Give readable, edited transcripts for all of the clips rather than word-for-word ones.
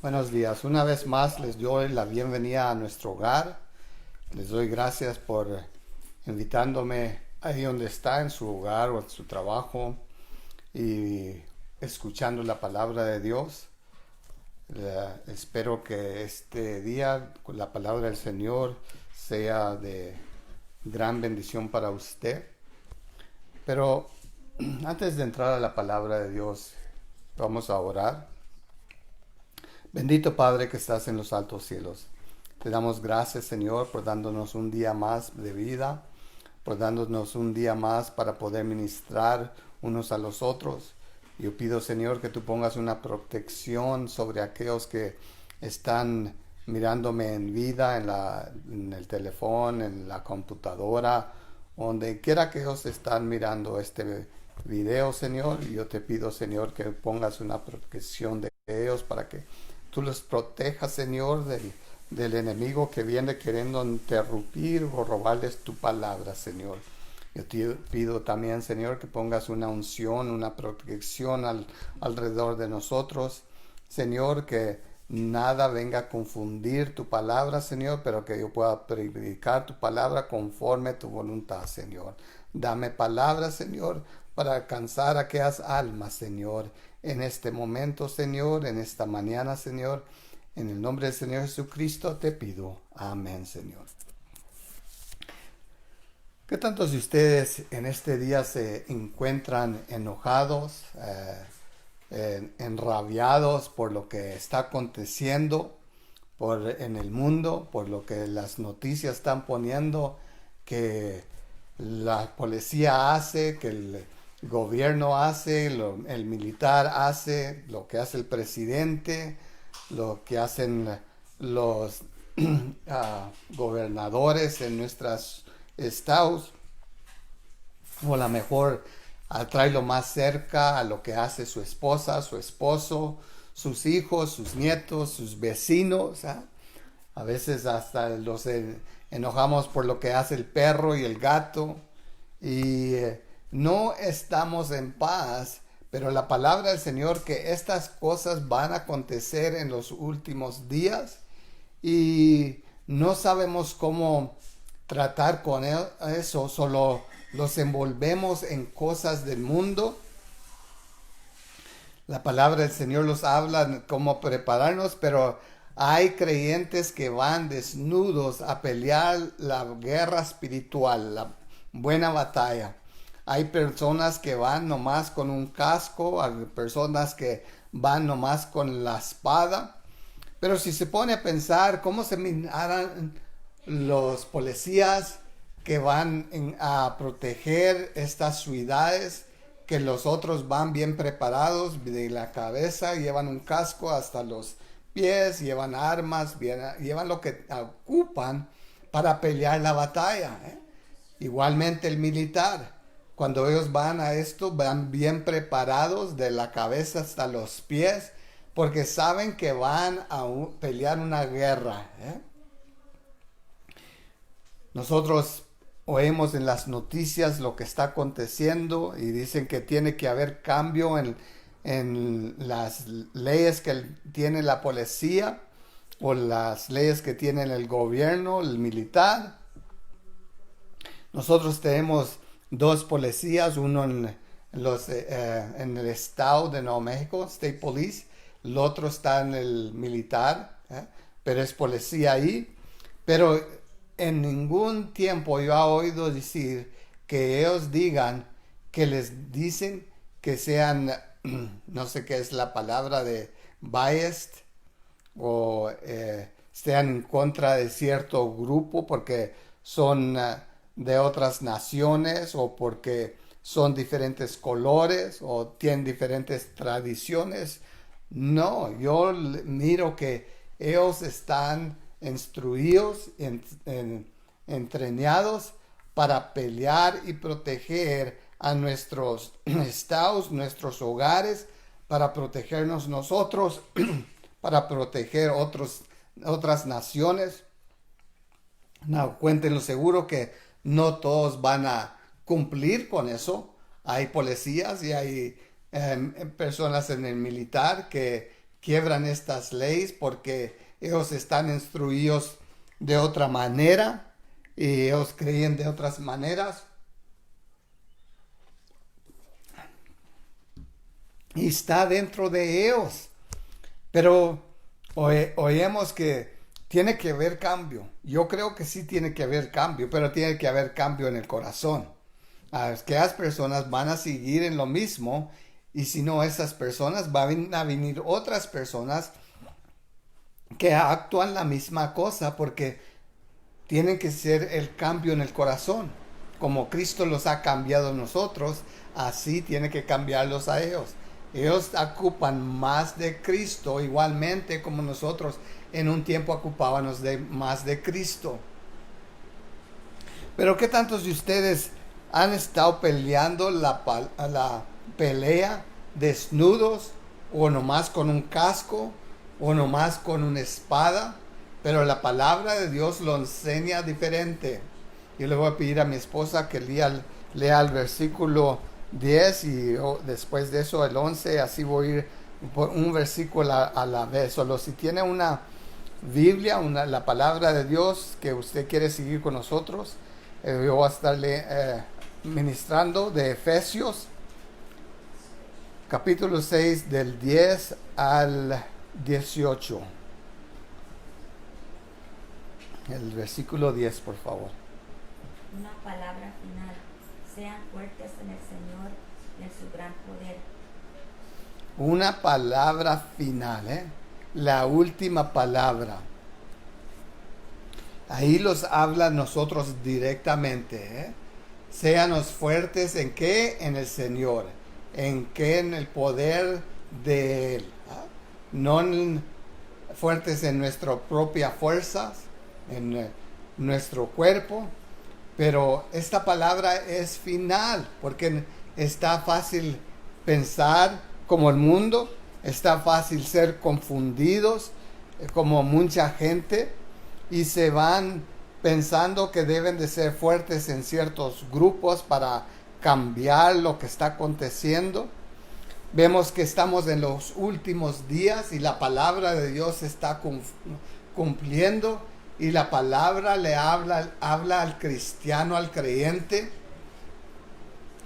Buenos días. Una vez más les doy la bienvenida a nuestro hogar. Les doy gracias por invitándome ahí donde está, en su hogar o en su trabajo y escuchando la palabra de Dios. Espero que este día con la palabra del Señor sea de gran bendición para usted. Pero antes de entrar a la palabra de Dios, vamos a orar. Bendito Padre que estás en los altos cielos. Te damos gracias, Señor, por dándonos un día más de vida, por dándonos un día más para poder ministrar unos a los otros. Yo pido, Señor, que tú pongas una protección sobre aquellos que están mirándome en vida, en el teléfono, en la computadora, donde quiera que ellos están mirando este video, Señor. Yo te pido, Señor, que pongas una protección de ellos para que tú los protejas, Señor, del enemigo que viene queriendo interrumpir o robarles tu palabra, Señor. Yo te pido también, Señor, que pongas una unción, una protección alrededor de nosotros. Señor, que nada venga a confundir tu palabra, Señor, pero que yo pueda predicar tu palabra conforme a tu voluntad, Señor. Dame palabra, Señor, para alcanzar aquellas almas, Señor, en este momento, Señor, en esta mañana, Señor. En el nombre del Señor Jesucristo te pido. Amén, Señor. ¿Qué tantos de ustedes en este día se encuentran enojados, enrabiados por lo que está aconteciendo en el mundo, por lo que las noticias están poniendo, que la policía hace, que el gobierno hace, el militar hace, lo que hace el presidente, lo que hacen los gobernadores en nuestros estados, o a lo mejor traerlo más cerca a lo que hace su esposa, su esposo, sus hijos, sus nietos, sus vecinos. A veces hasta los enojamos por lo que hace el perro y el gato y no estamos en paz. Pero la palabra del Señor que estas cosas van a acontecer en los últimos días y no sabemos cómo tratar con eso, solo los envolvemos en cosas del mundo. La palabra del Señor los habla cómo prepararnos, pero hay creyentes que van desnudos a pelear la guerra espiritual, la buena batalla. Hay personas que van nomás con un casco, hay personas que van nomás con la espada. Pero si se pone a pensar cómo se miran los policías que van a proteger estas ciudades, que los otros van bien preparados de la cabeza, llevan un casco hasta los pies, llevan armas, llevan lo que ocupan para pelear la batalla. Igualmente el militar. Cuando ellos van a esto, van bien preparados de la cabeza hasta los pies, porque saben que van a pelear una guerra. Nosotros oímos en las noticias lo que está aconteciendo y dicen que tiene que haber cambio en las leyes que tiene la policía o las leyes que tiene el gobierno, el militar. Nosotros tenemos dos policías, uno en el estado de Nuevo México, State Police, el otro está en el militar, pero es policía ahí. Pero en ningún tiempo yo he oído decir que ellos digan, que les dicen que sean, no sé qué es la palabra de biased, o sean en contra de cierto grupo porque son de otras naciones o porque son diferentes colores o tienen diferentes tradiciones. No, yo miro que ellos están instruidos, entrenados para pelear y proteger a nuestros estados, nuestros hogares, para protegernos nosotros, para proteger otras naciones. No, cuéntenlo seguro que no todos van a cumplir con eso. Hay policías y hay personas en el militar quiebran estas leyes porque ellos están instruidos de otra manera y ellos creen de otras maneras. Y está dentro de ellos. Pero oímos que tiene que haber cambio. Yo creo que sí tiene que haber cambio, pero tiene que haber cambio en el corazón. Que las personas van a seguir en lo mismo, y si no, esas personas van a venir otras personas que actúan la misma cosa, porque tienen que ser el cambio en el corazón. Como Cristo los ha cambiado a nosotros, así tiene que cambiarlos a ellos. Ellos ocupan más de Cristo, igualmente como nosotros en un tiempo ocupábamos más de Cristo. Pero ¿qué tantos de ustedes han estado peleando la pelea desnudos, o nomás con un casco, o nomás con una espada? Pero la palabra de Dios lo enseña diferente. Yo le voy a pedir a mi esposa que lea el versículo 10 y después de eso el 11, así voy a ir por un versículo a la vez. Solo si tiene una Biblia, la palabra de Dios que usted quiere seguir con nosotros, yo voy a estarle ministrando de Efesios, capítulo 6, del 10 al 18. El versículo 10, por favor. Una palabra final. Sean fuertes en el Señor y en su gran poder. Una palabra final, la última palabra. Ahí los habla nosotros directamente. Séanos fuertes en qué, en el Señor, en qué, en el poder de Él. No fuertes en nuestras propias fuerzas, en nuestro cuerpo. Pero esta palabra es final, porque está fácil pensar como el mundo, está fácil ser confundidos como mucha gente, y se van pensando que deben de ser fuertes en ciertos grupos para cambiar lo que está aconteciendo. Vemos que estamos en los últimos días y la palabra de Dios se está cumpliendo. Y la palabra le habla al cristiano, al creyente.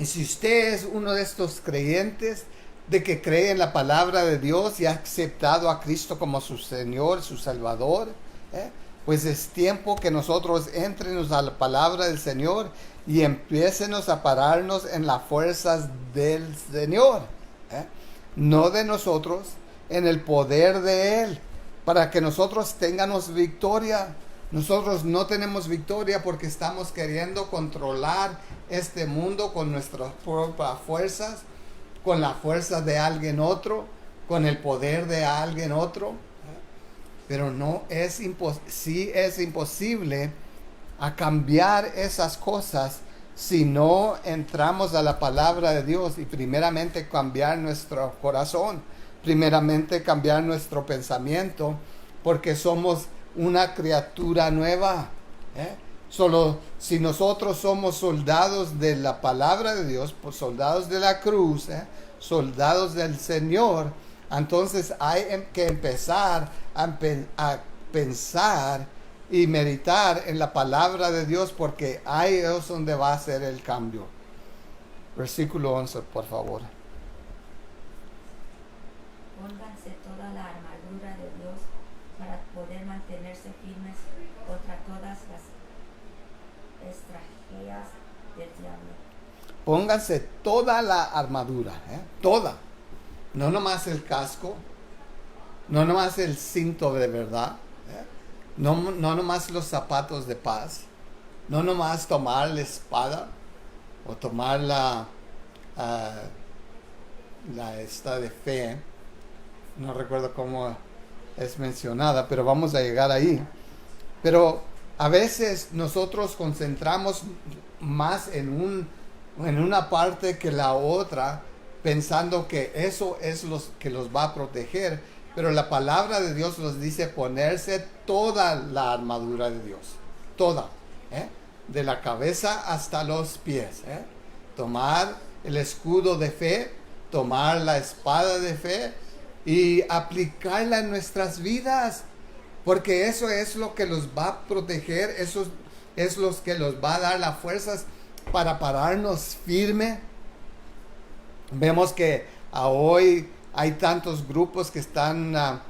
Y si usted es uno de estos creyentes de que cree en la palabra de Dios y ha aceptado a Cristo como su Señor, su Salvador, pues es tiempo que nosotros entremos a la palabra del Señor y empiecenos a pararnos en las fuerzas del Señor. No de nosotros, en el poder de Él, para que nosotros tengamos victoria. Nosotros no tenemos victoria porque estamos queriendo controlar este mundo con nuestras propias fuerzas, con la fuerza de alguien otro, con el poder de alguien otro. Pero no es sí es imposible a cambiar esas cosas si no entramos a la palabra de Dios y primeramente cambiar nuestro corazón, primeramente cambiar nuestro pensamiento, porque somos una criatura nueva. Solo si nosotros somos soldados de la palabra de Dios, pues soldados de la cruz, soldados del Señor, entonces hay que empezar a pensar y meditar en la palabra de Dios, porque ahí es donde va a ser el cambio. Versículo 11, por favor. Pónganse toda la armadura de Dios para poder mantenerse firmes contra todas las estrategias del diablo. Pónganse toda la armadura, toda. No nomás el casco, no nomás el cinto de verdad, no nomás los zapatos de paz, no nomás tomar la espada o tomar la esta de fe. No recuerdo cómo es mencionada, pero vamos a llegar ahí. Pero a veces nosotros concentramos más en una parte que la otra, pensando que eso es lo que los va a proteger. Pero la palabra de Dios nos dice ponerse toda la armadura de Dios. Toda. De la cabeza hasta los pies. Tomar el escudo de fe, tomar la espada de fe, y aplicarla en nuestras vidas, porque eso es lo que los va a proteger, eso es lo que los va a dar las fuerzas para pararnos firme. Vemos que hoy hay tantos grupos que están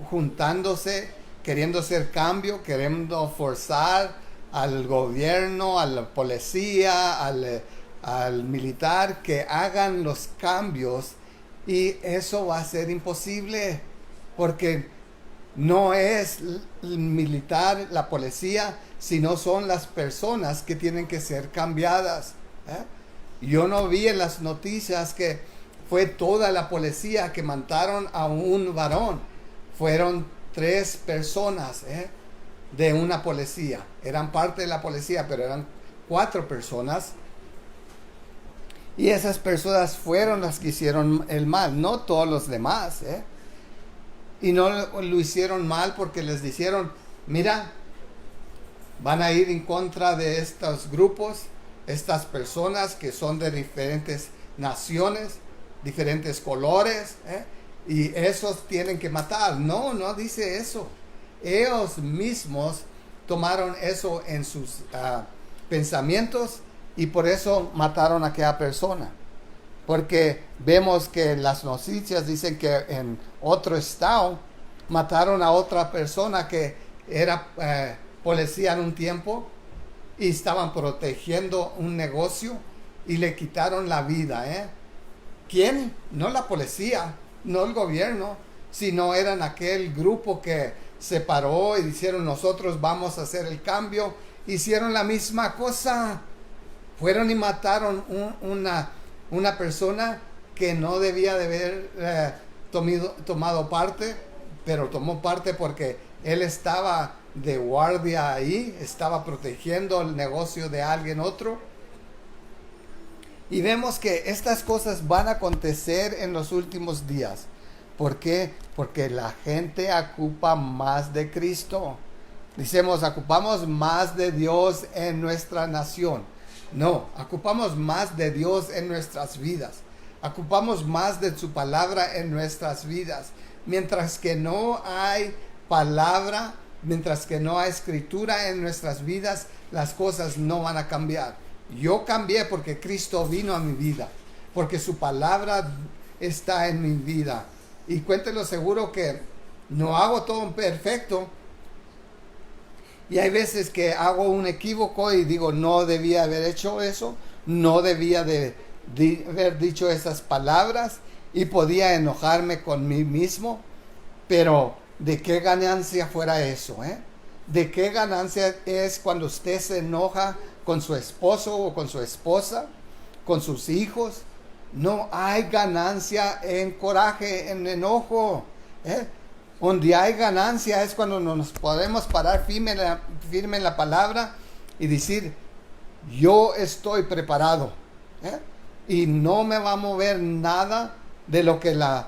juntándose, queriendo hacer cambio, queriendo forzar al gobierno, a la policía, al militar, que hagan los cambios, y eso va a ser imposible, porque no es el militar, la policía, sino son las personas que tienen que ser cambiadas. Yo no vi en las noticias que fue toda la policía que mataron a un varón. Fueron 3 personas de una policía. Eran parte de la policía, pero eran 4 personas. Y esas personas fueron las que hicieron el mal, no todos los demás. Y no lo hicieron mal porque les dijeron, mira, van a ir en contra de estos grupos, estas personas que son de diferentes naciones, diferentes colores, y esos tienen que matar. No, no dice eso. Ellos mismos tomaron eso en sus pensamientos, y por eso mataron a aquella persona. Porque vemos que las noticias dicen que en otro estado mataron a otra persona que era policía en un tiempo y estaban protegiendo un negocio, y le quitaron la vida. ¿Quién? No la policía, no el gobierno, sino eran aquel grupo que se paró y dijeron, nosotros vamos a hacer el cambio. Hicieron la misma cosa. Fueron y mataron una persona que no debía de haber tomado parte, pero tomó parte porque él estaba de guardia ahí, estaba protegiendo el negocio de alguien otro. Y vemos que estas cosas van a acontecer en los últimos días. ¿Por qué? Porque la gente ocupa más de Cristo. Decimos, ocupamos más de Dios en nuestra nación. No, ocupamos más de Dios en nuestras vidas. Ocupamos más de su palabra en nuestras vidas. Mientras que no hay palabra, mientras que no hay escritura en nuestras vidas, las cosas no van a cambiar. Yo cambié porque Cristo vino a mi vida, porque su palabra está en mi vida. Y cuéntelo seguro que no hago todo perfecto. Y hay veces que hago un equívoco y digo, no debía haber hecho eso, no debía de haber dicho esas palabras, y podía enojarme con mí mismo. Pero ¿de qué ganancia fuera eso? ¿De qué ganancia es cuando usted se enoja con su esposo o con su esposa, con sus hijos? No hay ganancia en coraje, en enojo. Donde hay ganancia es cuando nos podemos parar firme en la palabra y decir, yo estoy preparado, y no me va a mover nada de lo que las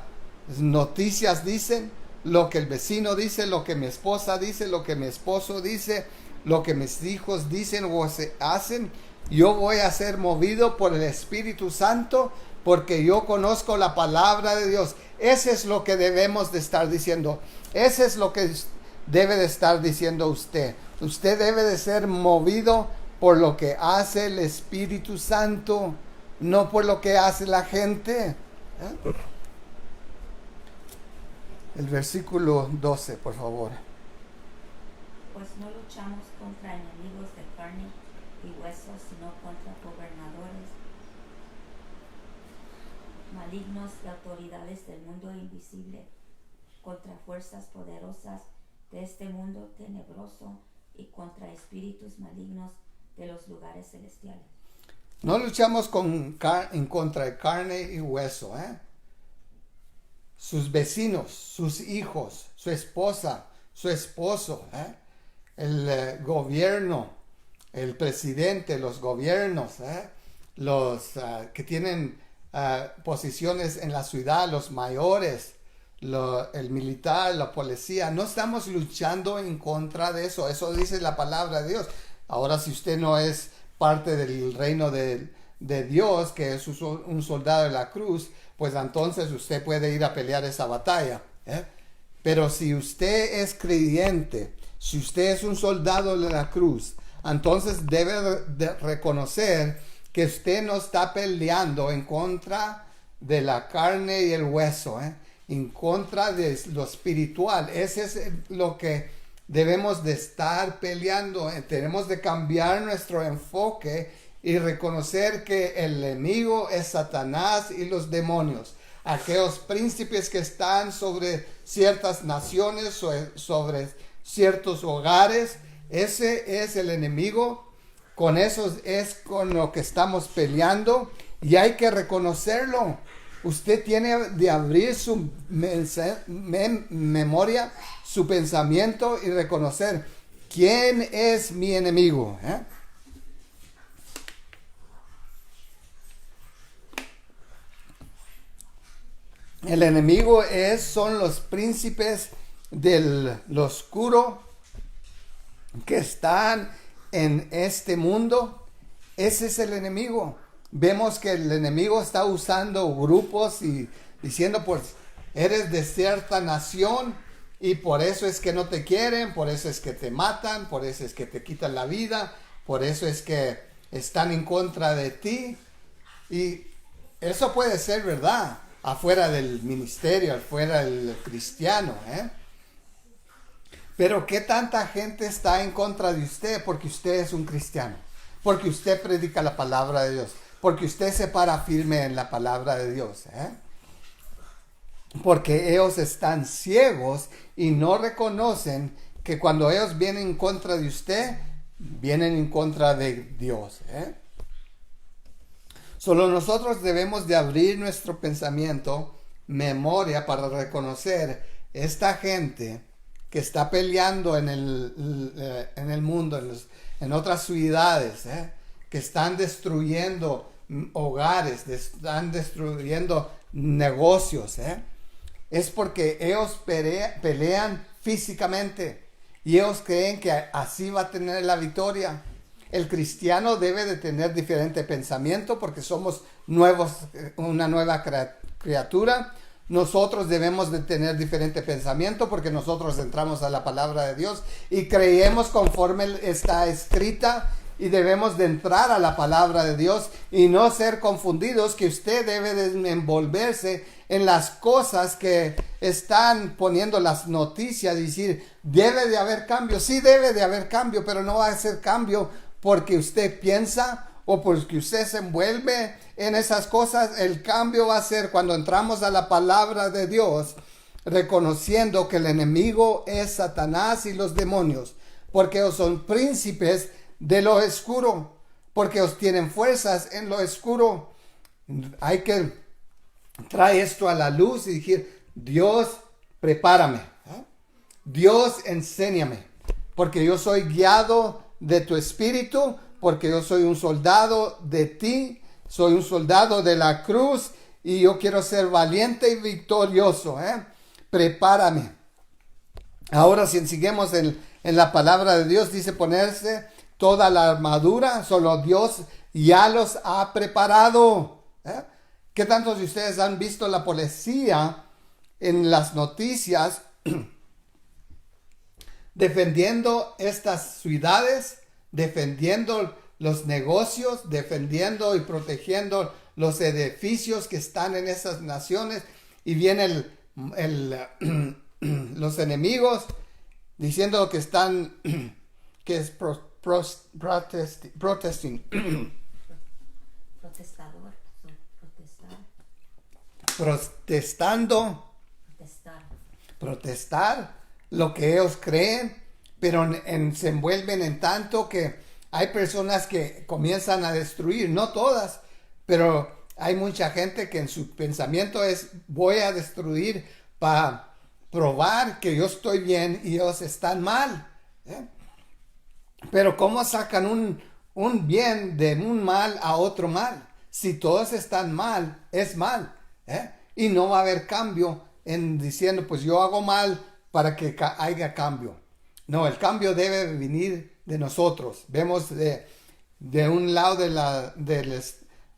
noticias dicen, lo que el vecino dice, lo que mi esposa dice, lo que mi esposo dice, lo que mis hijos dicen o se hacen. Yo voy a ser movido por el Espíritu Santo, porque yo conozco la palabra de Dios. Ese es lo que debemos de estar diciendo. Ese es lo que debe de estar diciendo usted. Usted debe de ser movido por lo que hace el Espíritu Santo, no por lo que hace la gente. El versículo 12, por favor. Pues no luchamos contra enemigos de carne y huesos, sino contra gobernadores malignos y autoridades del mundo invisible, contra fuerzas poderosas de este mundo tenebroso y contra espíritus malignos de los lugares celestiales. No luchamos en contra de carne y hueso, Sus vecinos, sus hijos, su esposa, su esposo, el gobierno, el presidente, los gobiernos, los que tienen posiciones en la ciudad, los mayores, el militar, la policía. No estamos luchando en contra de eso. Eso dice la palabra de Dios. Ahora, si usted no es parte del reino de Dios, que es un soldado de la cruz, pues entonces usted puede ir a pelear esa batalla. Pero si usted es creyente, si usted es un soldado de la cruz, entonces debe de reconocer que usted no está peleando en contra de la carne y el hueso, en contra de lo espiritual. Ese es lo que debemos de estar peleando. Tenemos de cambiar nuestro enfoque y reconocer que el enemigo es Satanás y los demonios, aquellos príncipes que están sobre ciertas naciones, sobre ciertos hogares. Ese es el enemigo. Con eso es con lo que estamos peleando y hay que reconocerlo. Usted tiene de abrir su memoria, su pensamiento y reconocer quién es mi enemigo. El enemigo son los príncipes del lo oscuro que están en este mundo. Ese es el enemigo. Vemos que el enemigo está usando grupos y diciendo, pues, eres de cierta nación y por eso es que no te quieren, por eso es que te matan, por eso es que te quitan la vida, por eso es que están en contra de ti. Y eso puede ser verdad, afuera del ministerio, afuera del cristiano, Pero ¿qué tanta gente está en contra de usted porque usted es un cristiano? Porque usted predica la palabra de Dios. Porque usted se para firme en la palabra de Dios. Porque ellos están ciegos y no reconocen que cuando ellos vienen en contra de usted, vienen en contra de Dios. Solo nosotros debemos de abrir nuestro pensamiento, memoria, para reconocer esta gente que está peleando en el mundo, en otras ciudades, que están destruyendo hogares, están destruyendo negocios. Es porque ellos pelean físicamente y ellos creen que así va a tener la victoria. El cristiano debe de tener diferente pensamiento porque somos una nueva criatura. Nosotros debemos de tener diferente pensamiento porque nosotros entramos a la palabra de Dios y creemos conforme está escrita y debemos de entrar a la palabra de Dios y no ser confundidos que usted debe de envolverse en las cosas que están poniendo las noticias y decir, debe de haber cambio. Sí debe de haber cambio, pero no va a ser cambio porque usted piensa o porque usted se envuelve en esas cosas. El cambio va a ser cuando entramos a la palabra de Dios, reconociendo que el enemigo es Satanás y los demonios, porque ellos son príncipes de lo oscuro, porque ellos tienen fuerzas en lo oscuro. Hay que traer esto a la luz y decir, Dios, prepárame. Dios, enséñame, porque yo soy guiado de tu espíritu, porque yo soy un soldado de ti, soy un soldado de la cruz y yo quiero ser valiente y victorioso. Prepárame. Ahora si seguimos en la palabra de Dios, dice ponerse toda la armadura. Solo Dios ya los ha preparado. ¿Qué tantos de ustedes han visto la policía en las noticias defendiendo estas ciudades, defendiendo los negocios, defendiendo y protegiendo los edificios que están en esas naciones? Y vienen los enemigos diciendo que están, que es protesting. Protestador. Protestando. Protestar lo que ellos creen, pero se envuelven en tanto que hay personas que comienzan a destruir, no todas, pero hay mucha gente que en su pensamiento es voy a destruir para probar que yo estoy bien y ellos están mal. Pero ¿cómo sacan un bien de un mal a otro mal? Si todos están mal, es mal. Y no va a haber cambio en diciendo pues yo hago mal para que haya cambio. No, el cambio debe venir de nosotros. Vemos de un lado de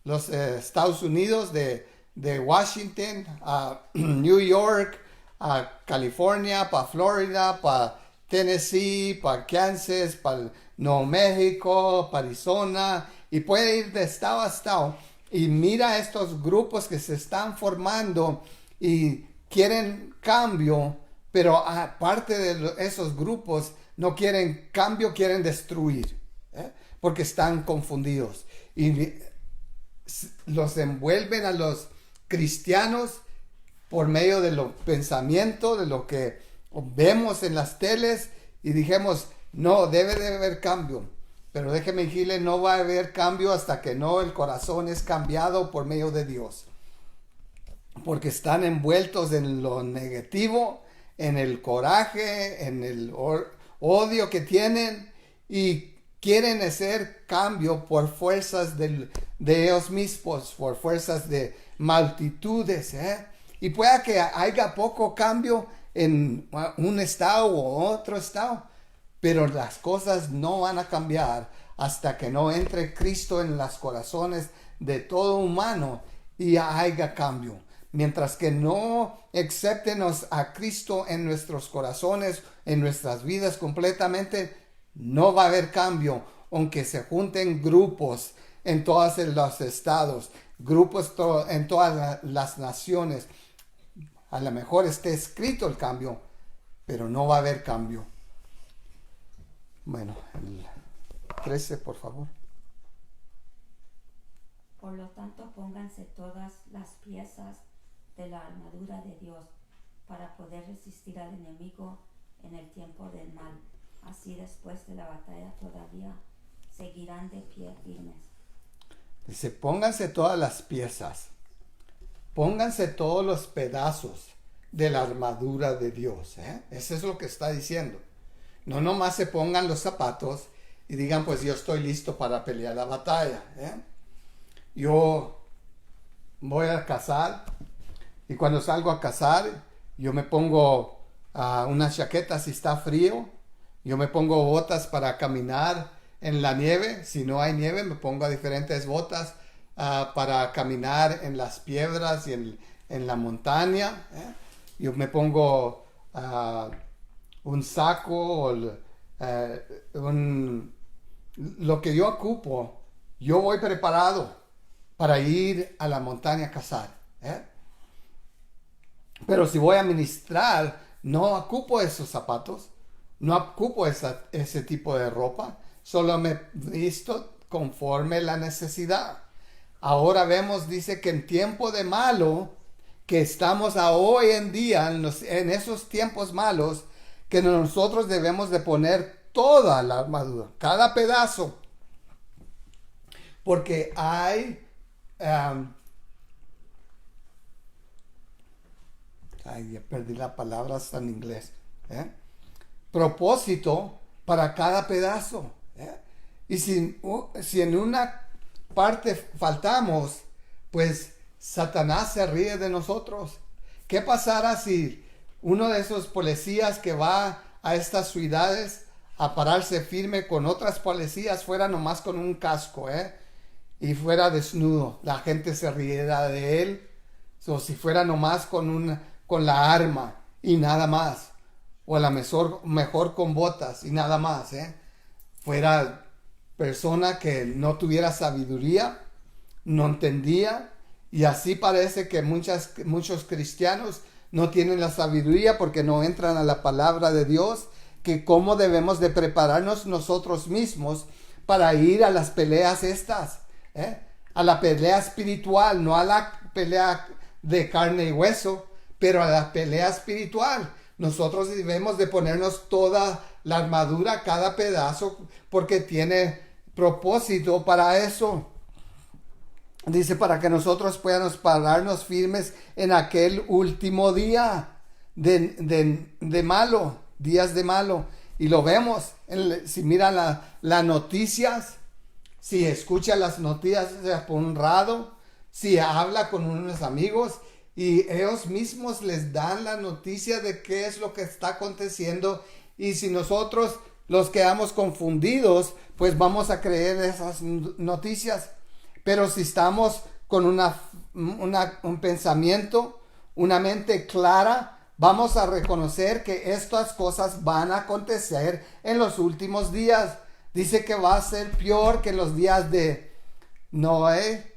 los Estados Unidos, de de Washington a New York, a California, para Florida, para Tennessee, para Kansas, para Nuevo México, para Arizona, y puede ir de estado a estado. Y mira estos grupos que se están formando y quieren cambio, pero aparte de esos grupos no quieren cambio, quieren destruir, porque están confundidos. Y los envuelven a los cristianos por medio de los pensamientos, de lo que vemos en las teles, y dijimos, no, debe de haber cambio. Pero déjeme decirle, no va a haber cambio hasta que no el corazón es cambiado por medio de Dios. Porque están envueltos en lo negativo, en el coraje, en el odio que tienen, y quieren hacer cambio por fuerzas de ellos mismos, por fuerzas de multitudes. Y pueda que haya poco cambio en un estado u otro estado, pero las cosas no van a cambiar hasta que no entre Cristo en los corazones de todo humano y haya cambio. Mientras que no aceptemos a Cristo en nuestros corazones, en nuestras vidas completamente, no va a haber cambio, aunque se junten grupos en todos los estados, grupos en todas las naciones. A lo mejor esté escrito el cambio, pero no va a haber cambio. Bueno, el 13, por favor. Por lo tanto, pónganse todas las piezas de la armadura de Dios para poder resistir al enemigo en el tiempo del mal. Así después de la batalla todavía seguirán de pie firmes. Dice, pónganse todas las piezas. Pónganse todos los pedazos de la armadura de Dios. Eso es lo que está diciendo. No nomás se pongan los zapatos y digan, pues yo estoy listo para pelear la batalla. Yo voy a cazar y cuando salgo a cazar, yo me pongo una chaqueta si está frío. Yo me pongo botas para caminar en la nieve. Si no hay nieve, me pongo diferentes botas para caminar en las piedras y en la montaña. Yo me pongo un saco o lo que yo ocupo. Yo voy preparado para ir a la montaña a cazar. Pero si voy a ministrar, no ocupo esos zapatos, no ocupo ese tipo de ropa, solo me visto conforme la necesidad. Ahora vemos, dice que en tiempo de malo, que estamos hoy en día, en esos tiempos malos, que nosotros debemos de poner toda la armadura, cada pedazo, porque hay ya perdí la palabra hasta en inglés, propósito para cada pedazo, y si en una parte faltamos, pues Satanás se ríe de nosotros. ¿Qué pasará si uno de esos policías que va a estas ciudades a pararse firme con otras policías fuera nomás con un casco, y fuera desnudo? La gente se riera de él. O si fuera nomás con la arma y nada más, o a la mejor con botas y nada más, fuera persona que no tuviera sabiduría, no entendía, y así parece que muchos cristianos no tienen la sabiduría porque no entran a la palabra de Dios, que cómo debemos de prepararnos nosotros mismos para ir a las peleas estas, a la pelea espiritual, no a la pelea de carne y hueso, pero a la pelea espiritual. Nosotros debemos de ponernos toda la armadura, cada pedazo, porque tiene propósito para eso. Dice, para que nosotros podamos pararnos firmes en aquel último día de malo, días de malo. Y lo vemos, si miran las noticias, si escucha las noticias por un rato, si habla con unos amigos, y ellos mismos les dan la noticia de qué es lo que está aconteciendo. Y si nosotros los quedamos confundidos, pues vamos a creer esas noticias. Pero si estamos con una un pensamiento, una mente clara, vamos a reconocer que estas cosas van a acontecer en los últimos días. Dice que va a ser peor que en los días de Noé.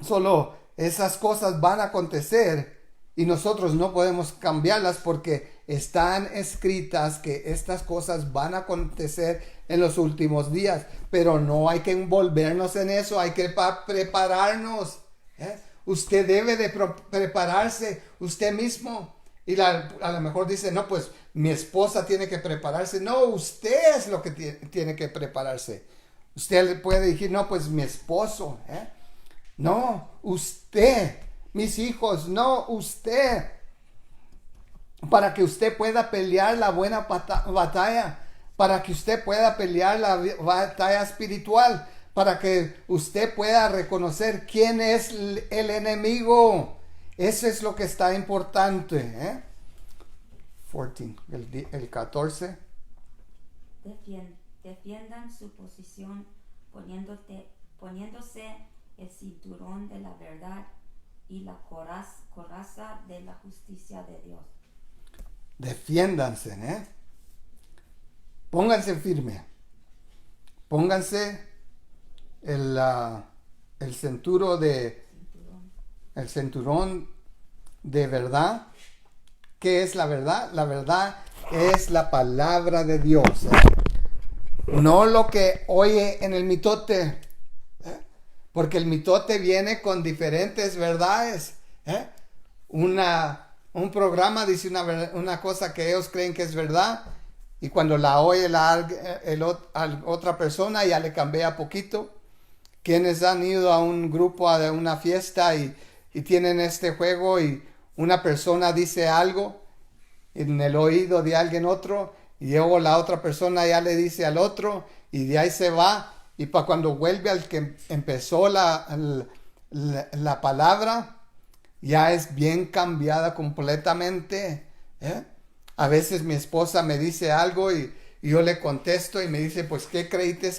Solo esas cosas van a acontecer y nosotros no podemos cambiarlas porque están escritas que estas cosas van a acontecer en los últimos días. Pero no hay que envolvernos en eso, hay que prepararnos. Usted debe de prepararse usted mismo. Y a lo mejor dice, no, pues mi esposa tiene que prepararse. No, usted es lo que tiene que prepararse. Usted puede decir, no, pues mi esposo. No, usted, mis hijos, no, usted. Para que usted pueda pelear la buena batalla. Para que usted pueda pelear la batalla espiritual. Para que usted pueda reconocer quién es el enemigo. Eso es lo que está importante. 14, el 14. Defiendan su posición poniéndose el cinturón de la verdad y la coraza de la justicia de Dios. Defiéndanse, pónganse firme. Pónganse el cinturón de verdad. ¿Qué es la verdad? La verdad es la palabra de Dios. No lo que oye en el mitote. Porque el mitote viene con diferentes verdades. Un programa dice una cosa que ellos creen que es verdad. Y cuando la oye otra persona ya le cambia poquito. Quienes han ido a un grupo, a una fiesta y tienen este juego y una persona dice algo en el oído de alguien otro y luego la otra persona ya le dice al otro y de ahí se va y para cuando vuelve al que empezó la palabra ya es bien cambiada completamente. A veces mi esposa me dice algo y yo le contesto y me dice, pues ¿qué creíste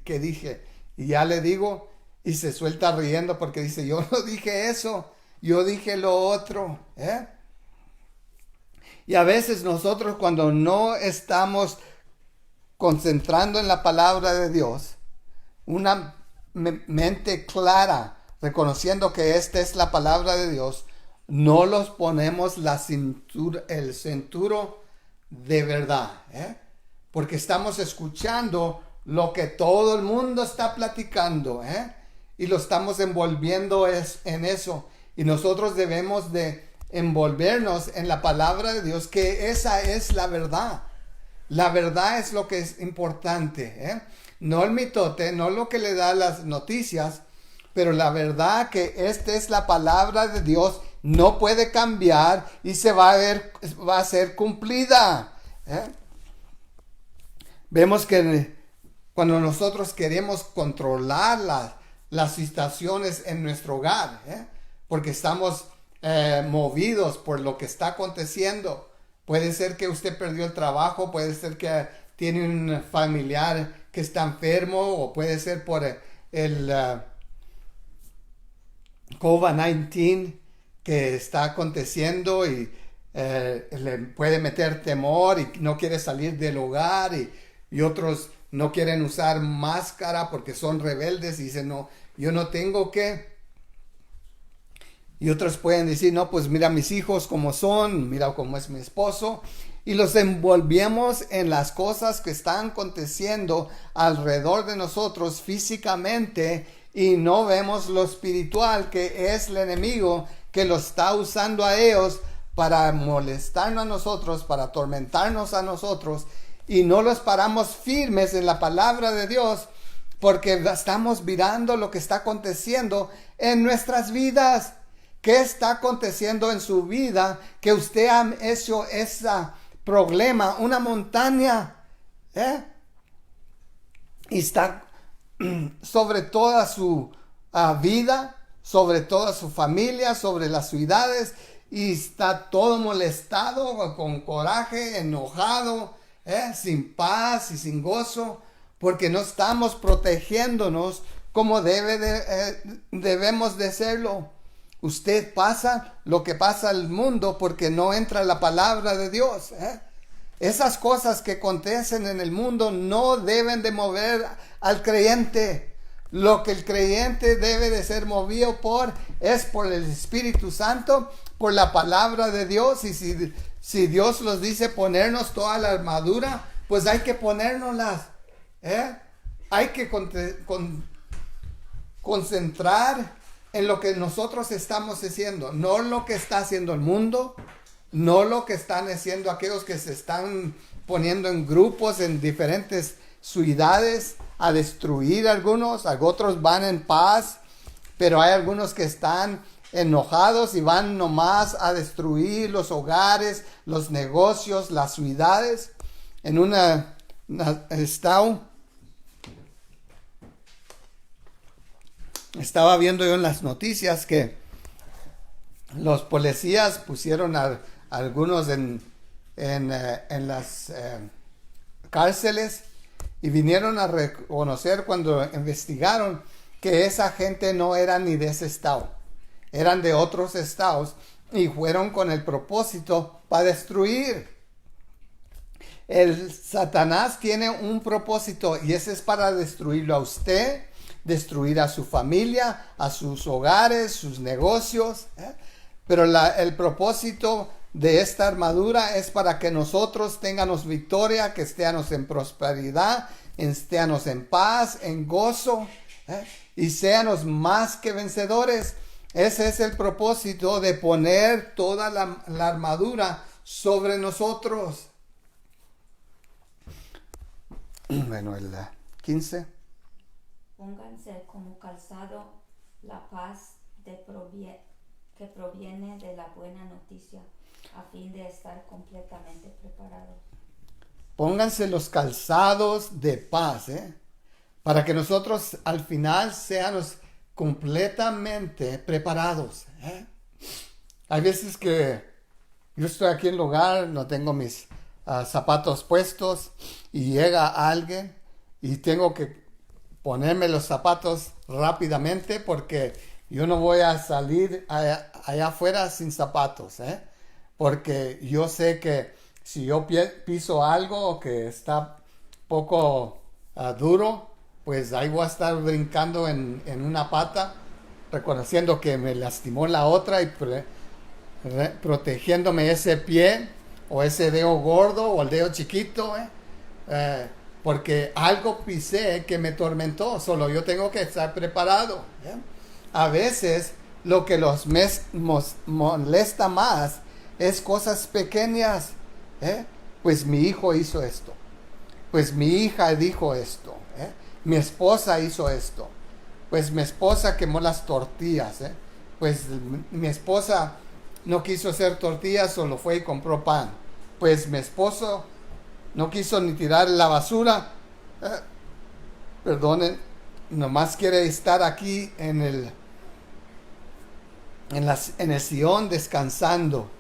que dije? Y ya le digo y se suelta riendo porque dice, yo no dije eso, yo dije lo otro. Y a veces nosotros cuando no estamos concentrando en la palabra de Dios, una mente clara, reconociendo que esta es la palabra de Dios, no los ponemos el cinturón de verdad. Porque estamos escuchando lo que todo el mundo está platicando, y lo estamos envolviendo en eso. Y nosotros debemos de envolvernos en la palabra de Dios, que esa es la verdad. La verdad es lo que es importante, no el mitote, no lo que le da las noticias, pero la verdad que esta es la palabra de Dios, no puede cambiar y va a ser cumplida. Vemos que cuando nosotros queremos controlar las situaciones en nuestro hogar, porque estamos movidos por lo que está aconteciendo. Puede ser que usted perdió el trabajo, puede ser que tiene un familiar que está enfermo, o puede ser por el COVID-19 que está aconteciendo y le puede meter temor y no quiere salir del hogar y otros no quieren usar máscara porque son rebeldes y dicen, no, yo no tengo que. Y otros pueden decir, no, pues mira mis hijos como son, mira cómo es mi esposo. Y los envolvemos en las cosas que están aconteciendo alrededor de nosotros físicamente y no vemos lo espiritual, que es el enemigo que lo está usando a ellos para molestarnos a nosotros, para atormentarnos a nosotros, y no los paramos firmes en la palabra de Dios porque estamos mirando lo que está aconteciendo en nuestras vidas. ¿Qué está aconteciendo en su vida que usted ha hecho ese problema una montaña? Y está sobre toda su vida, sobre toda su familia, sobre las ciudades, y está todo molestado, con coraje, enojado, sin paz y sin gozo, porque no estamos protegiéndonos como debemos de serlo. Usted pasa lo que pasa al mundo porque no entra la palabra de Dios. Esas cosas que acontecen en el mundo no deben de mover al creyente. Lo que el creyente debe de ser movido es por el Espíritu Santo, por la palabra de Dios. Y si Dios nos dice ponernos toda la armadura, pues hay que ponérnoslas. Hay que concentrar en lo que nosotros estamos haciendo, no lo que está haciendo el mundo, no lo que están haciendo aquellos que se están poniendo en grupos en diferentes ciudades a destruir algunos, otros van en paz, pero hay algunos que están enojados y van nomás a destruir los hogares, los negocios, las ciudades. En una estaba viendo yo en las noticias que los policías pusieron a algunos en las cárceles y vinieron a reconocer cuando investigaron que esa gente no era ni de ese estado, eran de otros estados y fueron con el propósito para destruir. El Satanás tiene un propósito y ese es para destruirlo a usted, destruir a su familia, a sus hogares, sus negocios. Pero el propósito de esta armadura es para que nosotros tengamos victoria, que estemos en prosperidad, estemos en paz, en gozo, y seamos más que vencedores. Ese es el propósito de poner toda la armadura sobre nosotros. Bueno, el 15. Pónganse como calzado la paz que proviene de la buena noticia, a fin de estar completamente preparados. Pónganse los calzados de paz, para que nosotros al final seamos completamente preparados. Hay veces que yo estoy aquí en el hogar, no tengo mis zapatos puestos y llega alguien y tengo que ponerme los zapatos rápidamente porque yo no voy a salir allá afuera sin zapatos, porque yo sé que si yo piso algo que está poco duro, pues ahí voy a estar brincando en una pata, reconociendo que me lastimó la otra y protegiéndome ese pie o ese dedo gordo o el dedo chiquito, porque algo pisé que me tormentó. Solo yo tengo que estar preparado. A veces lo que los molesta más es cosas pequeñas. Pues mi hijo hizo esto, pues mi hija dijo esto, mi esposa hizo esto, pues mi esposa quemó las tortillas, pues mi esposa no quiso hacer tortillas, solo fue y compró pan, pues mi esposo no quiso ni tirar la basura, perdonen, nomás quiere estar aquí en el sillón descansando,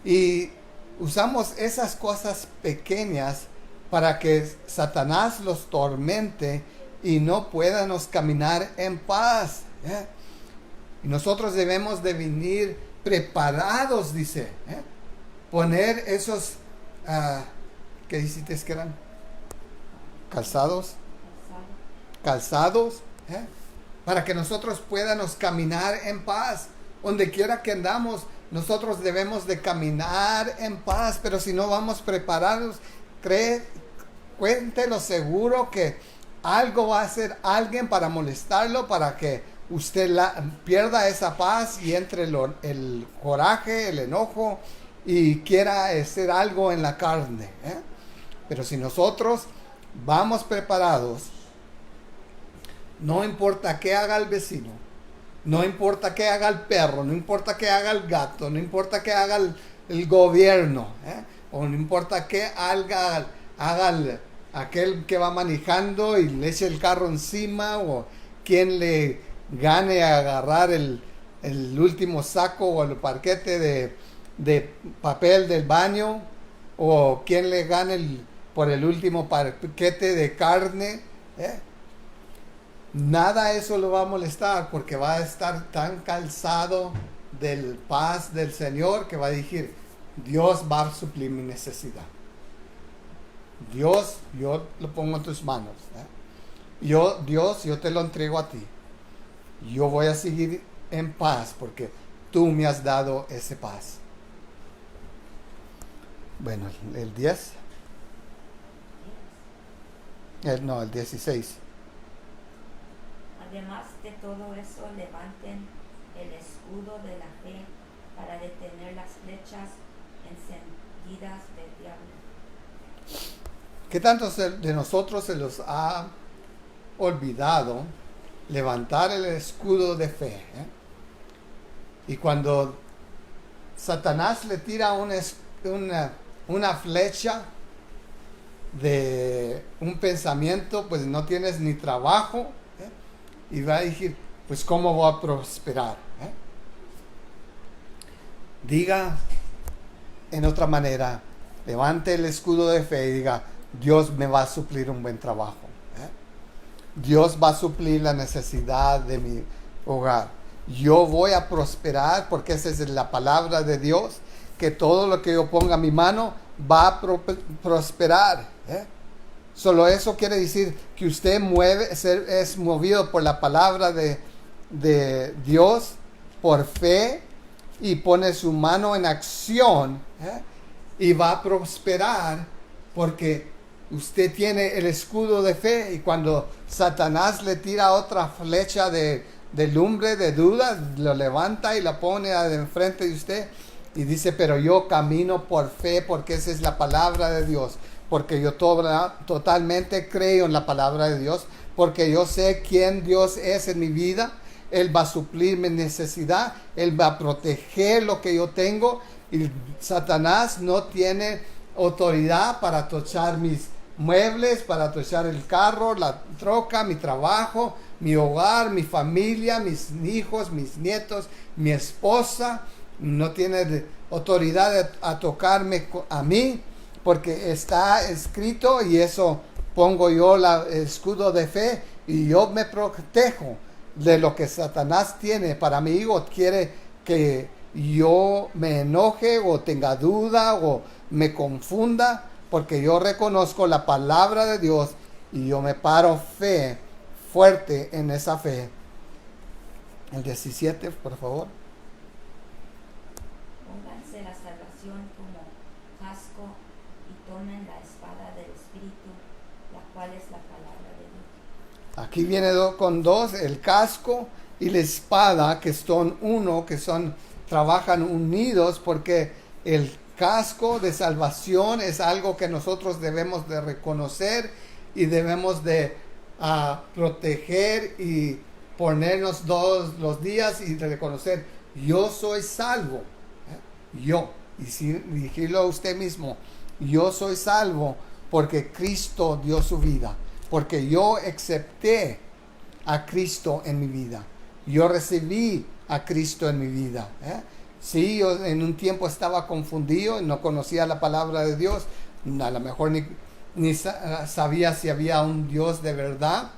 y usamos esas cosas pequeñas para que Satanás los tormente y no podamos caminar en paz. Y nosotros debemos de venir preparados, dice. Poner esos, ¿qué dijiste que eran? Calzados, para que nosotros podamos caminar en paz. Donde quiera que andamos, nosotros debemos de caminar en paz, pero si no vamos preparados, cuéntelo seguro que algo va a hacer alguien para molestarlo, para que usted pierda esa paz y entre el coraje, el enojo y quiera hacer algo en la carne. Pero si nosotros vamos preparados, no importa qué haga el vecino, no importa qué haga el perro, no importa qué haga el gato, no importa qué haga el gobierno, o no importa qué haga aquel que va manejando y le eche el carro encima, o quien le gane a agarrar el último saco o el paquete de papel del baño, o quien le gane por el último paquete de carne. nada de eso lo va a molestar porque va a estar tan calzado del paz del Señor que va a decir, Dios va a suplir mi necesidad. Dios, yo lo pongo en tus manos. Dios, yo te lo entrego a ti. Yo voy a seguir en paz porque tú me has dado ese paz. Bueno, el 10. El 16. Además de todo eso, levanten el escudo de la fe para detener las flechas encendidas del diablo. ¿Qué tantos de nosotros se los ha olvidado levantar el escudo de fe? Y cuando Satanás le tira una flecha de un pensamiento, pues no tienes ni trabajo, y va a decir, pues cómo voy a prosperar. Diga en otra manera, levante el escudo de fe y diga, Dios me va a suplir un buen trabajo. Dios va a suplir la necesidad de mi hogar. Yo voy a prosperar porque esa es la palabra de Dios, que todo lo que yo ponga en mi mano va a prosperar. Solo eso quiere decir que usted es movido por la palabra de Dios, por fe, y pone su mano en acción, y va a prosperar porque usted tiene el escudo de fe. Y cuando Satanás le tira otra flecha de lumbre, de duda, lo levanta y la pone enfrente de usted y dice, pero yo camino por fe porque esa es la palabra de Dios, porque yo totalmente creo en la palabra de Dios, porque yo sé quién Dios es en mi vida. Él va a suplir mi necesidad, Él va a proteger lo que yo tengo, y Satanás no tiene autoridad para tocar mis muebles, para tocar el carro, la troca, mi trabajo, mi hogar, mi familia, mis hijos, mis nietos, mi esposa. No tiene autoridad a tocarme a mí, porque está escrito, y eso pongo yo el escudo de fe, y yo me protejo de lo que Satanás tiene para mí, o quiere que yo me enoje o tenga duda o me confunda, porque yo reconozco la palabra de Dios y yo me paro fuerte en esa fe. El 17, por favor. Pónganse la salvación como casco y tomen la espada del Espíritu, la cual es la palabra de Dios. Aquí viene con dos, el casco y la espada, que son uno, trabajan unidos, porque el casco de salvación es algo que nosotros debemos de reconocer y debemos de proteger y ponernos todos los días y de reconocer, yo soy salvo. Yo, y dirigirlo a usted mismo, yo soy salvo porque Cristo dio su vida, porque yo acepté a Cristo en mi vida, yo recibí a Cristo en mi vida. Sí, yo en un tiempo estaba confundido y no conocía la palabra de Dios, a lo mejor ni sabía si había un Dios de verdad,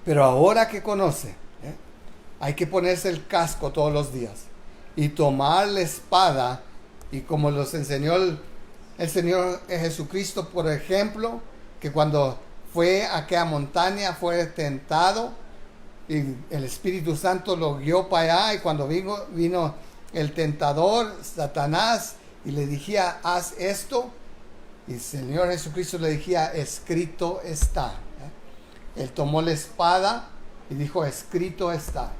pero ahora que conoce, hay que ponerse el casco todos los días y tomar la espada, y como los enseñó el Señor Jesucristo, por ejemplo, que cuando fue a aquella montaña fue tentado y el Espíritu Santo lo guió para allá, y cuando vino el tentador, Satanás, y le decía, haz esto, y el Señor Jesucristo le decía, escrito está. Él tomó la espada y dijo, escrito está.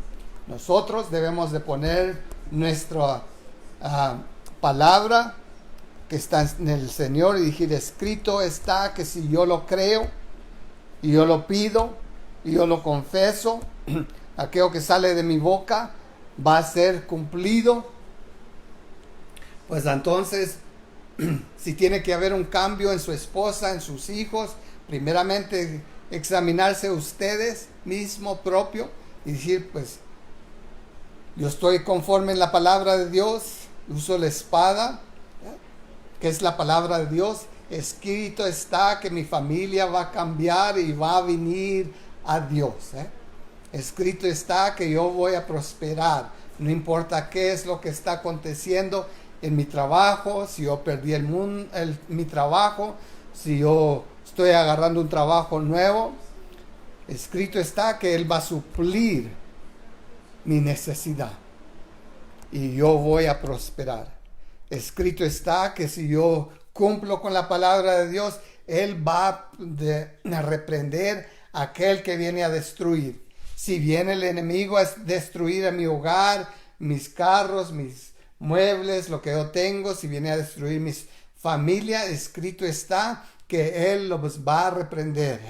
Nosotros debemos de poner nuestra palabra que está en el Señor y decir, escrito está, que si yo lo creo y yo lo pido y yo lo confeso, aquello que sale de mi boca va a ser cumplido. Pues entonces, si tiene que haber un cambio en su esposa, en sus hijos, primeramente examinarse ustedes mismo propio y decir, pues yo estoy conforme en la palabra de Dios, uso la espada, que es la palabra de Dios. Escrito está que mi familia va a cambiar y va a venir a Dios. Escrito está que yo voy a prosperar. No importa qué es lo que está aconteciendo en mi trabajo, si yo perdí mi trabajo, si yo estoy agarrando un trabajo nuevo. Escrito está que Él va a suplir mi necesidad y yo voy a prosperar. Escrito está que si yo cumplo con la palabra de Dios, Él va a reprender a aquel que viene a destruir. Si viene el enemigo a destruir a mi hogar, mis carros, mis muebles, lo que yo tengo, si viene a destruir mi familia, escrito está que Él los va a reprender.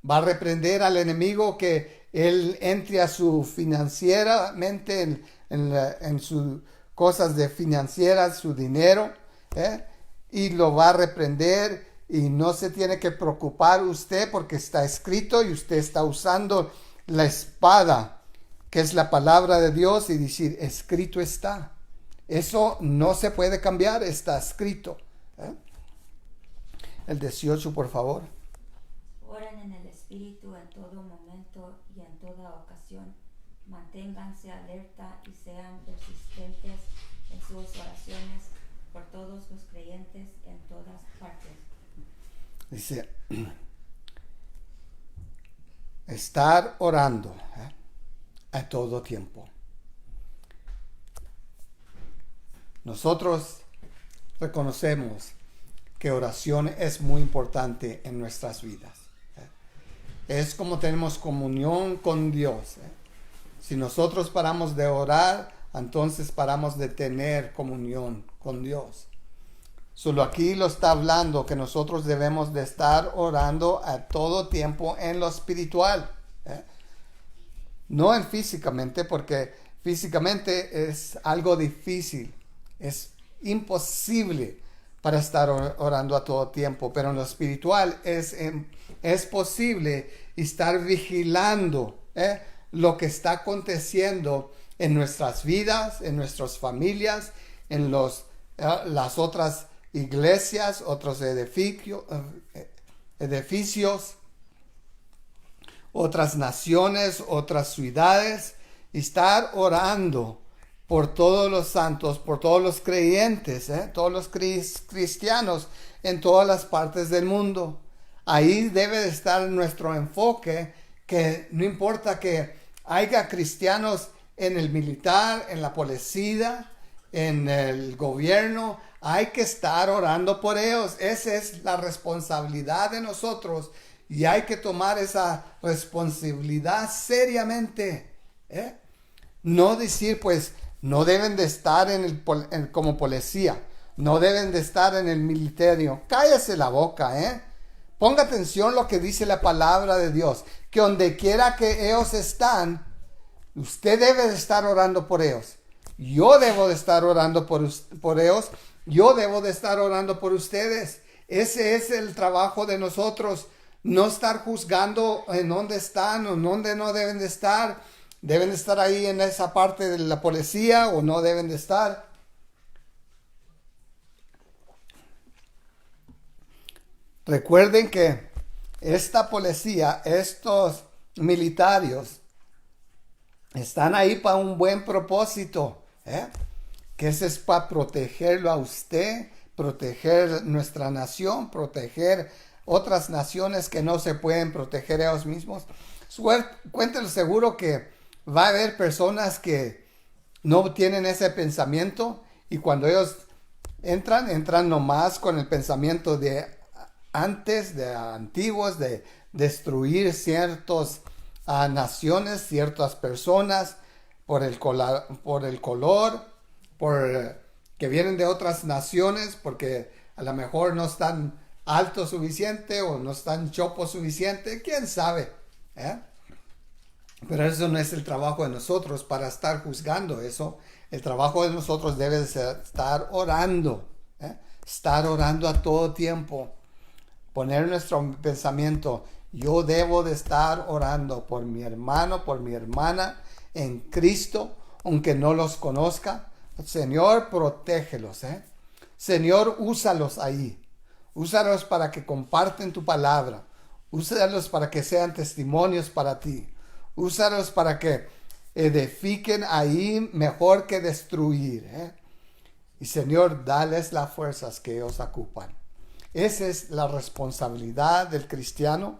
Va a reprender al enemigo que él entre a su financieramente en sus cosas de financieras, su dinero, y lo va a reprender, y no se tiene que preocupar usted porque está escrito y usted está usando la espada, que es la palabra de Dios, y decir, escrito está. Eso no se puede cambiar, está escrito. El 18, por favor. Oren en el Espíritu en todo momento y en toda ocasión. Manténganse alerta y sean persistentes en sus oraciones por todos los creyentes en todas partes. Dice, estar orando a todo tiempo. Nosotros reconocemos que oración es muy importante en nuestras vidas. Es como tenemos comunión con Dios. Si nosotros paramos de orar, entonces paramos de tener comunión con Dios. Solo aquí lo está hablando que nosotros debemos de estar orando a todo tiempo en lo espiritual. No en físicamente, porque físicamente es algo difícil. Es imposible para estar orando a todo tiempo, pero en lo espiritual es posible estar vigilando lo que está aconteciendo en nuestras vidas, en nuestras familias, en las otras iglesias, otros edificios, otras naciones, otras ciudades. Estar orando por todos los santos, por todos los creyentes, todos los cristianos en todas las partes del mundo. Ahí debe de estar nuestro enfoque, que no importa que haya cristianos en el militar, en la policía, en el gobierno, hay que estar orando por ellos. Esa es la responsabilidad de nosotros y hay que tomar esa responsabilidad seriamente. No decir, pues, no deben de estar como policía, no deben de estar en el ministerio. Cállese la boca, Ponga atención a lo que dice la palabra de Dios, que donde quiera que ellos están, usted debe de estar orando por ellos. Yo debo de estar orando por ellos. Yo debo de estar orando por ustedes. Ese es el trabajo de nosotros. No estar juzgando en dónde están o en dónde no deben de estar. Deben de estar ahí en esa parte de la policía o no deben de estar. Recuerden que esta policía, estos militares, están ahí para un buen propósito, que ese es para protegerlo a usted, proteger nuestra nación, proteger otras naciones que no se pueden proteger ellos mismos. Cuéntenlo seguro que va a haber personas que no tienen ese pensamiento y cuando ellos entran nomás con el pensamiento de antes, de antiguos, de destruir ciertas naciones, ciertas personas por el color, que vienen de otras naciones, porque a lo mejor no están altos suficiente o no están chopos suficiente, quién sabe, Pero eso no es el trabajo de nosotros para estar juzgando eso. El trabajo de nosotros debe ser estar orando, estar orando a todo tiempo. Poner nuestro pensamiento, yo debo de estar orando por mi hermano, por mi hermana en Cristo, aunque no los conozca. Señor, protégelos, Señor, úsalos ahí. Úsalos para que comparten tu palabra. Úsalos para que sean testimonios para ti. Úsalos para que edifiquen ahí mejor que destruir. Y Señor, dales las fuerzas que ellos ocupan. Esa es la responsabilidad del cristiano.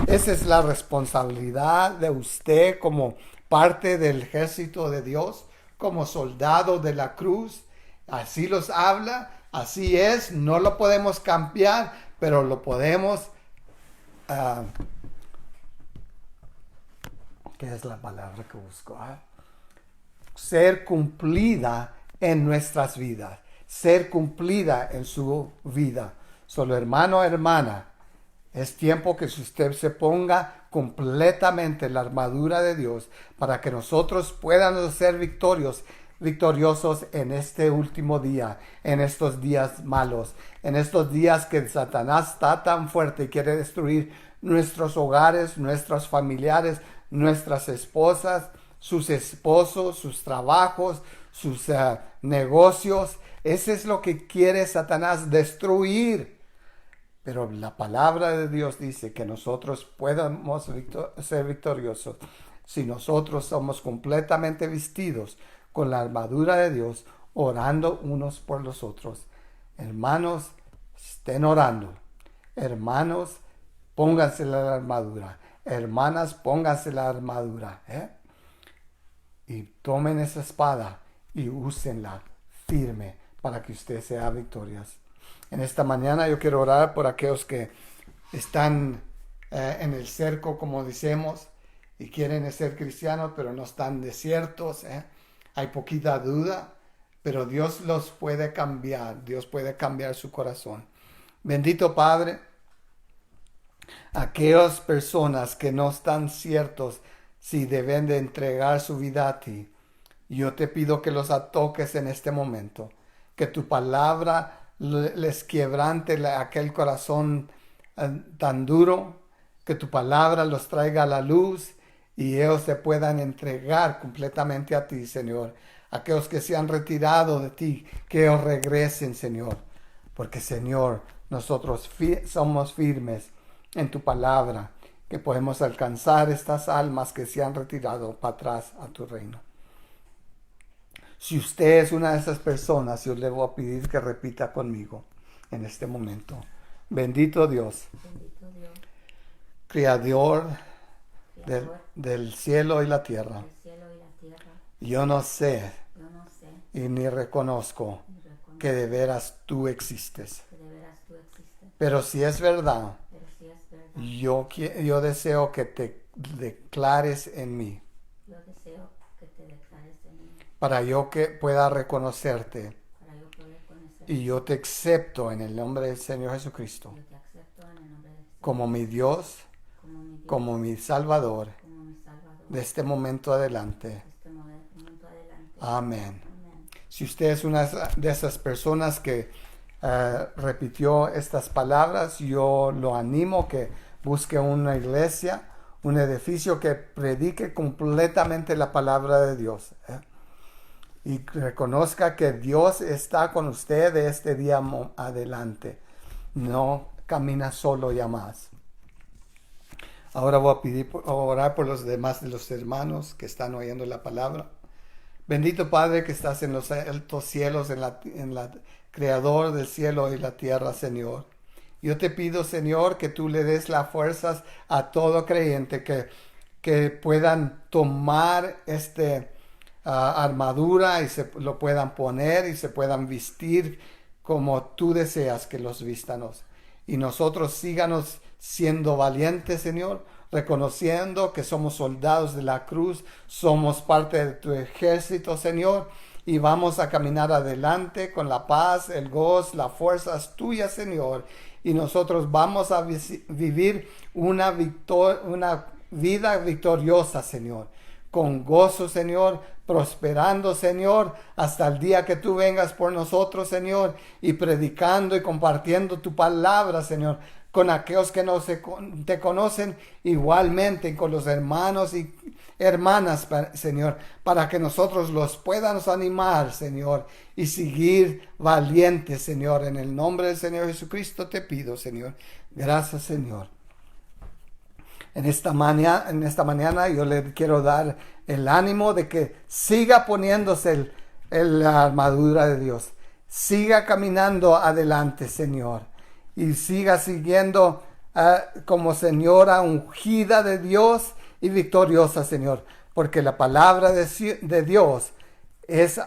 Esa es la responsabilidad de usted como parte del ejército de Dios, como soldado de la cruz. Así los habla, así es, no lo podemos cambiar, pero lo podemos... ¿qué es la palabra que busco? Ser cumplida en nuestras vidas, ser cumplida en su vida. Solo hermano, hermana, es tiempo que usted se ponga completamente la armadura de Dios para que nosotros podamos ser victoriosos en este último día, en estos días malos, en estos días que Satanás está tan fuerte y quiere destruir nuestros hogares, nuestros familiares, nuestras esposas, sus esposos, sus trabajos, sus negocios. Ese es lo que quiere Satanás, destruir. Pero la palabra de Dios dice que nosotros podemos ser victoriosos si nosotros somos completamente vestidos con la armadura de Dios, orando unos por los otros. Hermanos, estén orando. Hermanos, pónganse la armadura. Hermanas, pónganse la armadura. Y tomen esa espada y úsenla firme para que usted sea victorioso. En esta mañana yo quiero orar por aquellos que están en el cerco, como decimos, y quieren ser cristianos, pero no están desiertos. Hay poquita duda, pero Dios los puede cambiar. Dios puede cambiar su corazón. Bendito Padre, aquellas personas que no están ciertos si deben de entregar su vida a ti, yo te pido que los toques en este momento, que tu palabra les quebrante aquel corazón tan duro, que tu palabra los traiga a la luz y ellos se puedan entregar completamente a ti, Señor. Aquellos que se han retirado de ti, que ellos regresen, Señor, porque, Señor, nosotros somos firmes en tu palabra, que podemos alcanzar estas almas que se han retirado para atrás a tu reino. Si usted es una de esas personas, yo le voy a pedir que repita conmigo en este momento. Bendito Dios, Creador del cielo y la tierra. Yo no sé y ni reconozco que de veras tú existes. Pero si es verdad, yo deseo que te declares en mí. Para yo que pueda reconocerte. Y yo te acepto en el nombre del Señor Jesucristo. Como mi Dios, como mi Salvador. De este momento adelante. Amén. Si usted es una de esas personas que repitió estas palabras, yo lo animo que busque una iglesia, un edificio que predique completamente la palabra de Dios. Y reconozca que Dios está con usted de este día adelante. No camina solo ya más. Ahora voy a orar por los demás de los hermanos que están oyendo la palabra. Bendito Padre que estás en los altos cielos, en la Creador del cielo y la tierra, Señor. Yo te pido, Señor, que tú le des las fuerzas a todo creyente que puedan tomar armadura y se lo puedan poner y se puedan vestir como tú deseas que los vístanos. Y nosotros síganos siendo valientes, Señor, reconociendo que somos soldados de la cruz, somos parte de tu ejército, Señor, y vamos a caminar adelante con la paz, el gozo, las fuerzas tuyas, Señor, y nosotros vamos a vivir una vida victoriosa, Señor, con gozo, Señor, prosperando, Señor, hasta el día que tú vengas por nosotros, Señor, y predicando y compartiendo tu palabra, Señor, con aquellos que no te conocen, igualmente con los hermanos y hermanas, Señor, para que nosotros los podamos animar, Señor, y seguir valientes, Señor. En el nombre del Señor Jesucristo te pido, Señor. Gracias, Señor. En esta mañana yo le quiero dar el ánimo de que siga poniéndose la armadura de Dios. Siga caminando adelante, Señor. Y siga siguiendo como señora ungida de Dios y victoriosa, Señor. Porque la palabra de Dios es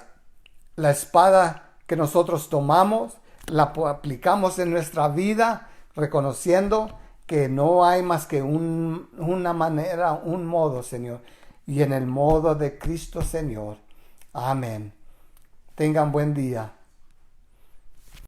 la espada que nosotros tomamos, la aplicamos en nuestra vida, reconociendo que no hay más que una manera, un modo, Señor. Y en el modo de Cristo, Señor. Amén. Tengan buen día.